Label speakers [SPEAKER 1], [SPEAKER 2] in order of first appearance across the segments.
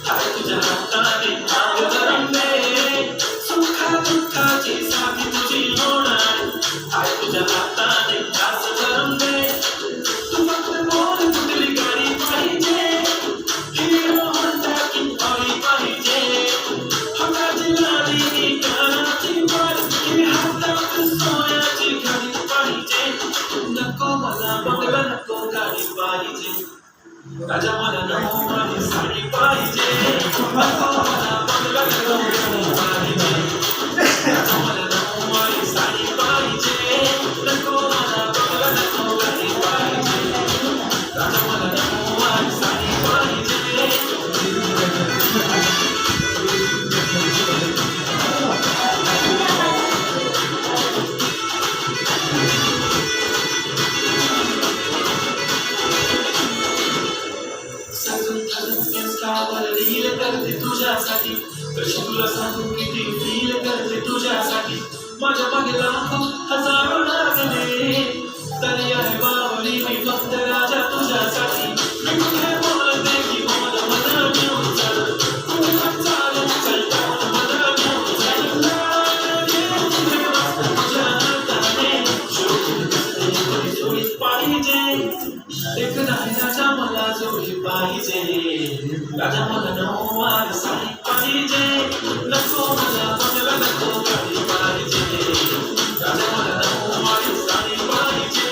[SPEAKER 1] हाय तुझ्या हाताने नाव करंबे सुखा दुःखाची साथी तुझी होणार हाय तुझ्या हाताने दास करंबे तू फक्त बोल कुठली गाडी पाहिजे हिरो होंडा की ऑडी पाहिजे हाताची लाली कानाची वार की हातात सोन्याची घडी पाहिजे नको मला बंगला नको गाडी पाहिजे राजा मला नको माझी साडी पाहिजे नको मला बंगला नको गाडी पाहिजे राजा मला नको माझी साडी पाहिजे नको मला बंगला नको गाडी पाहिजे राजा मला नको माझी साडी पाहिजे लील करते तुझ्यासाठी कशी तुला सांगू किती फील करते तुझ्यासाठी माझ्या मागे लाखो हजारो लागले तरी आहे बावली मी फक्त राजा तुझ्यासाठी मी कुठे बोलते की मला मला घेऊन चल कुठे चालत चलता मला घेऊन चल तुझ्या हाताने जोडीत पाहिजे एक नाही राजा मला जोडी पाहिजे राजा मला नऊवार साडी पाहिजे नको मला बंगला नको गाडी पाहिजे राजा मला नऊवार साडी पाहिजे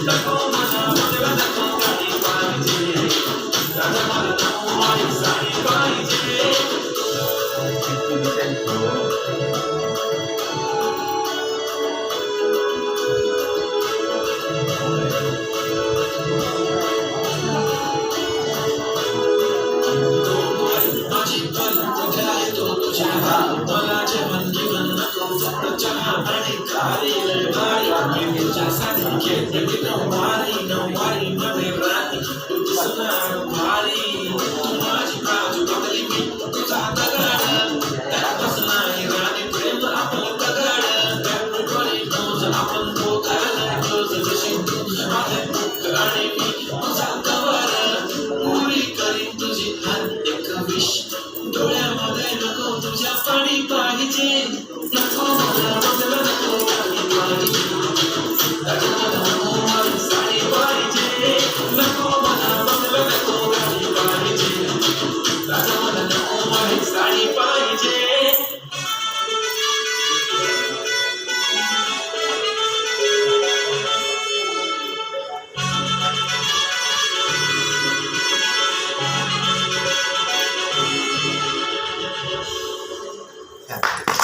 [SPEAKER 1] नको मला बंगला नको गाडी पाहिजे राजा मला नऊवार साडी पाहिजे मला जेवण घेऊन नको फक्त चहा आणि खारी गाडी मी तुझ्यासाठी खेळते की नऊवारी मध्ये राणी तुझी सुना भारी तू माझी बाजू बघली मी तुझा दगड त्यापासून नाही राणी प्रेम आपलं दगड everybody knows आपण दोघांना close जशी माझे बुक आणि मी तुझा कवर पुरी करीन तुझी हर एक विश डोळ्यामध्ये नको तुझ्या पाणी पाहिजे नको मला बंगला नको गाडी पाहिजे राजा मला नऊवार साडी पाहिजे नको मला बंगला नको गाडी पाहिजे राजा मला नऊवार साडी पाहिजे
[SPEAKER 2] Yeah.